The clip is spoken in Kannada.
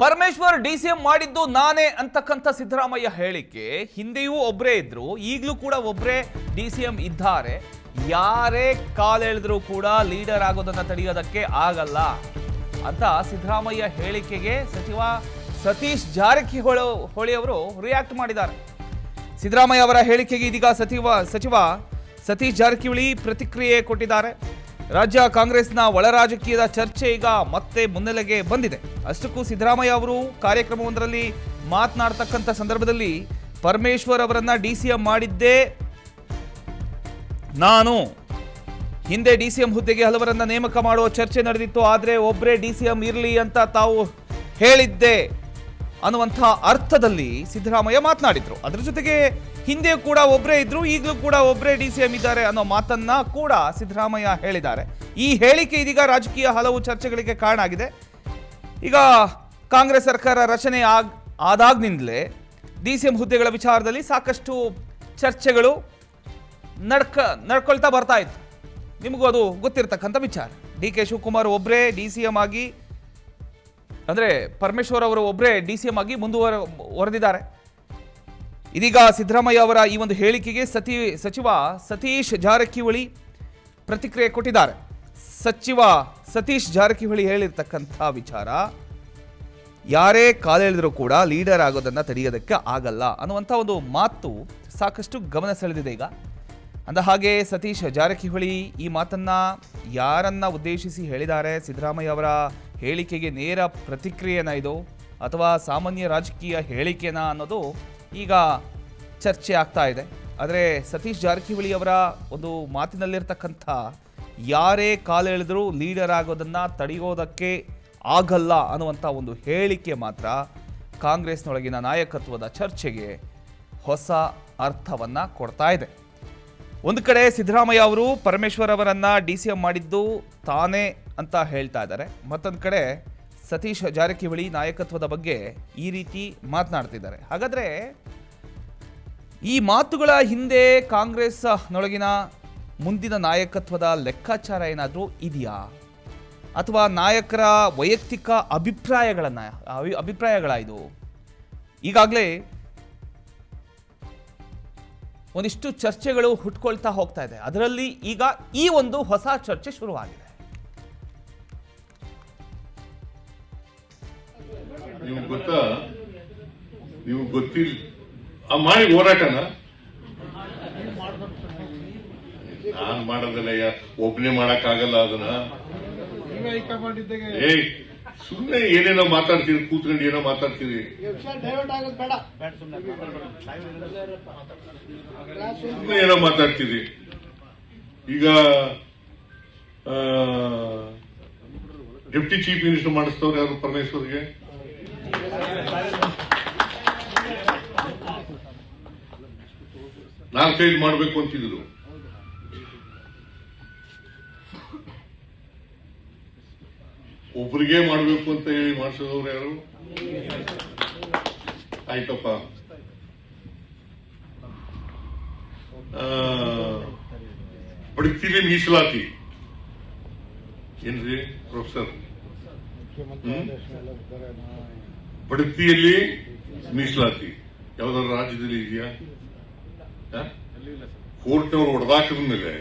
ಪರಮೇಶ್ವರ್ ಡಿಸಿಎಂ ಮಾಡಿದ್ದು ನಾನೇ ಅಂತಕ್ಕಂಥ ಸಿದ್ದರಾಮಯ್ಯ ಹೇಳಿಕೆ ಹಿಂದೆಯೂ ಒಬ್ಬರೇ ಇದ್ರು, ಈಗಲೂ ಕೂಡ ಒಬ್ಬರೇ ಡಿಸಿಎಂ ಇದ್ದಾರೆ. ಯಾರೇ ಕಾಲೆಳೆದ್ರೂ ಕೂಡ ಲೀಡರ್ ಆಗೋದನ್ನ ತಡೆಯೋದಕ್ಕೆ ಆಗಲ್ಲ ಅಂತ ಸಿದ್ದರಾಮಯ್ಯ ಹೇಳಿಕೆಗೆ ಸಚಿವ ಸತೀಶ್ ಜಾರಕಿಹೊಳಿ ಅವರು ರಿಯಾಕ್ಟ್ ಮಾಡಿದ್ದಾರೆ. ಸಿದ್ದರಾಮಯ್ಯ ಅವರ ಹೇಳಿಕೆಗೆ ಇದೀಗ ಸಚಿವ ಸತೀಶ್ ಜಾರಕಿಹೊಳಿ ಪ್ರತಿಕ್ರಿಯೆ ಕೊಟ್ಟಿದ್ದಾರೆ. ರಾಜ್ಯ ಕಾಂಗ್ರೆಸ್ನ ಒಳ ರಾಜಕೀಯದ ಚರ್ಚೆ ಈಗ ಮತ್ತೆ ಮುನ್ನೆಲೆಗೆ ಬಂದಿದೆ. ಅಷ್ಟಕ್ಕೂ ಸಿದ್ದರಾಮಯ್ಯ ಅವರು ಕಾರ್ಯಕ್ರಮವೊಂದರಲ್ಲಿ ಮಾತನಾಡ್ತಕ್ಕಂಥ ಸಂದರ್ಭದಲ್ಲಿ ಪರಮೇಶ್ವರ್ ಅವರನ್ನ ಡಿಸಿಎಂ ಮಾಡಿದ್ದೇ ನಾನು, ಹಿಂದೆ ಡಿಸಿಎಂ ಹುದ್ದೆಗೆ ಹಲವರನ್ನ ನೇಮಕ ಮಾಡುವ ಚರ್ಚೆ ನಡೆದಿತ್ತು, ಆದರೆ ಒಬ್ಬರೇ ಡಿಸಿಎಂ ಇರಲಿ ಅಂತ ತಾವು ಹೇಳಿದ್ದೆ ಅನ್ನುವಂಥ ಅರ್ಥದಲ್ಲಿ ಸಿದ್ದರಾಮಯ್ಯ ಮಾತನಾಡಿದ್ರು. ಅದರ ಜೊತೆಗೆ ಹಿಂದೆ ಕೂಡ ಒಬ್ಬರೇ ಇದ್ರು, ಈಗಲೂ ಕೂಡ ಒಬ್ಬರೇ ಡಿಸಿಎಂ ಇದ್ದಾರೆ ಅನ್ನೋ ಮಾತನ್ನ ಕೂಡ ಸಿದ್ದರಾಮಯ್ಯ ಹೇಳಿದ್ದಾರೆ. ಈ ಹೇಳಿಕೆ ಇದೀಗ ರಾಜಕೀಯ ಹಲವು ಚರ್ಚೆಗಳಿಗೆ ಕಾರಣ ಆಗಿದೆ. ಈಗ ಕಾಂಗ್ರೆಸ್ ಸರ್ಕಾರ ರಚನೆ ಆದಾಗ್ನಿಂದಲೇ ಡಿಸಿಎಂ ಹುದ್ದೆಗಳ ವಿಚಾರದಲ್ಲಿ ಸಾಕಷ್ಟು ಚರ್ಚೆಗಳು ನಡ್ಕೊಳ್ತಾ ಬರ್ತಾ ಇತ್ತು. ನಿಮಗೂ ಅದು ಗೊತ್ತಿರತಕ್ಕಂಥ ವಿಚಾರ. ಡಿ.ಕೆ. ಶಿವಕುಮಾರ್ ಒಬ್ಬರೇ ಡಿಸಿಎಂ ಆಗಿ, ಅಂದರೆ ಪರಮೇಶ್ವರ್ ಅವರು ಒಬ್ಬರೇ ಡಿಸಿಎಂ ಆಗಿ ಮುಂದುವರೆದಿದ್ದಾರೆ. ಇದೀಗ ಸಿದ್ದರಾಮಯ್ಯ ಅವರ ಈ ಒಂದು ಹೇಳಿಕೆಗೆ ಸಚಿವ ಸತೀಶ್ ಜಾರಕಿಹೊಳಿ ಪ್ರತಿಕ್ರಿಯೆ ಕೊಟ್ಟಿದ್ದಾರೆ. ಸಚಿವ ಸತೀಶ್ ಜಾರಕಿಹೊಳಿ ಹೇಳಿರ್ತಕ್ಕಂಥ ವಿಚಾರ, ಯಾರೇ ಕಾಲೆಳೆದರೂ ಕೂಡ ಲೀಡರ್ ಆಗೋದನ್ನು ತಡೆಯೋದಕ್ಕೆ ಆಗಲ್ಲ ಅನ್ನುವಂಥ ಒಂದು ಮಾತು ಸಾಕಷ್ಟು ಗಮನ ಸೆಳೆದಿದೆ. ಈಗ ಅಂದ ಹಾಗೆ ಸತೀಶ್ ಜಾರಕಿಹೊಳಿ ಈ ಮಾತನ್ನ ಯಾರನ್ನ ಉದ್ದೇಶಿಸಿ ಹೇಳಿದ್ದಾರೆ, ಸಿದ್ದರಾಮಯ್ಯ ಅವರ ಹೇಳಿಕೆಗೆ ನೇರ ಪ್ರತಿಕ್ರಿಯೆನ ಇದು ಅಥವಾ ಸಾಮಾನ್ಯ ರಾಜಕೀಯ ಹೇಳಿಕೆನಾ ಅನ್ನೋದು ಈಗ ಚರ್ಚೆ ಆಗ್ತಾ ಇದೆ. ಆದರೆ ಸತೀಶ್ ಜಾರಕಿಹೊಳಿ ಅವರ ಒಂದು ಮಾತಿನಲ್ಲಿರ್ತಕ್ಕಂಥ ಯಾರೇ ಕಾಲೆಳೆದರೂ ಲೀಡರ್ ಆಗೋದನ್ನು ತಡೆಯೋದಕ್ಕೆ ಆಗಲ್ಲ ಅನ್ನುವಂಥ ಒಂದು ಹೇಳಿಕೆ ಮಾತ್ರ ಕಾಂಗ್ರೆಸ್ನೊಳಗಿನ ನಾಯಕತ್ವದ ಚರ್ಚೆಗೆ ಹೊಸ ಅರ್ಥವನ್ನು ಕೊಡ್ತಾ ಇದೆ. ಒಂದು ಕಡೆ ಸಿದ್ದರಾಮಯ್ಯ ಅವರು ಪರಮೇಶ್ವರ್ ಅವರನ್ನ ಡಿಸಿಎಂ ಮಾಡಿದ್ದು ತಾನೇ ಅಂತ ಹೇಳ್ತಾ ಇದ್ದಾರೆ, ಮತ್ತೊಂದು ಕಡೆ ಸತೀಶ್ ಜಾರಕಿಹೊಳಿ ನಾಯಕತ್ವದ ಬಗ್ಗೆ ಈ ರೀತಿ ಮಾತನಾಡ್ತಿದ್ದಾರೆ. ಹಾಗಾದ್ರೆ ಈ ಮಾತುಗಳ ಹಿಂದೆ ಕಾಂಗ್ರೆಸ್ನೊಳಗಿನ ಮುಂದಿನ ನಾಯಕತ್ವದ ಲೆಕ್ಕಾಚಾರ ಏನಾದರೂ ಇದೆಯಾ, ಅಥವಾ ನಾಯಕರ ವೈಯಕ್ತಿಕ ಅಭಿಪ್ರಾಯಗಳ ಇದು? ಈಗಾಗಲೇ ಒಂದಿಷ್ಟು ಚರ್ಚೆಗಳು ಹುಟ್ಕೊಳ್ತಾ ಹೋಗ್ತಾ ಇದೆ. ಅದರಲ್ಲಿ ಈಗ ಈ ಒಂದು ಹೊಸ ಚರ್ಚೆ ಶುರುವಾಗಿದೆ. ನೀವು ಗೊತ್ತಾ, ನೀವು ಗೊತ್ತಿಲ್ಲ ಮಾಡಿ ಹೋರಾಟನ ನಾನ್ ಮಾಡೋದಲ್ಲ, ಒಬ್ಬನೇ ಮಾಡಕ್ ಆಗಲ್ಲ ಅದನ್ನ. ಸುಮ್ಮನೆ ಏನೇನೋ ಮಾತಾಡ್ತೀರಿ, ಕೂತ್ಕೊಂಡು ಏನೋ ಮಾತಾಡ್ತೀರಿ. ಸುಮ್ಮನೆ ಏನೋ ಮಾತಾಡ್ತೀರಿ. ಈಗ ಡೆಪ್ಟಿ ಚೀಫ್ ಮಿನಿಸ್ಟರ್ ಮಾಡಿಸ್ತವ್ರು ಯಾರು ಪರಮೇಶ್ವರ್ಗೆ? ನಾನ್ ಕೈಲಿ ಮಾಡ್ಬೇಕು ಅಂತಿದ್ರು. ಒಬ್ರಿಗೆ ಮಾಡ್ಬೇಕು ಅಂತ ಹೇಳಿ ಮಾಡಿಸಿದವ್ರು ಯಾರು? ಆಯ್ತಪ್ಪ, ಬಡ್ತಿಲಿ ಮೀಸಲಾತಿ ಏನ್ರಿ ಪ್ರೊಫೆಸರ್? ಬಡ್ತಿಯಲ್ಲಿ ಮೀಸಲಾತಿ ಯಾವ್ದಾದ್ರು ರಾಜ್ಯದಲ್ಲಿ ಇದೆಯಾ? ಕೋರ್ಟ್ನವ್ರು ಹೊಡೆದಾಕಿದ ಮೇಲೆ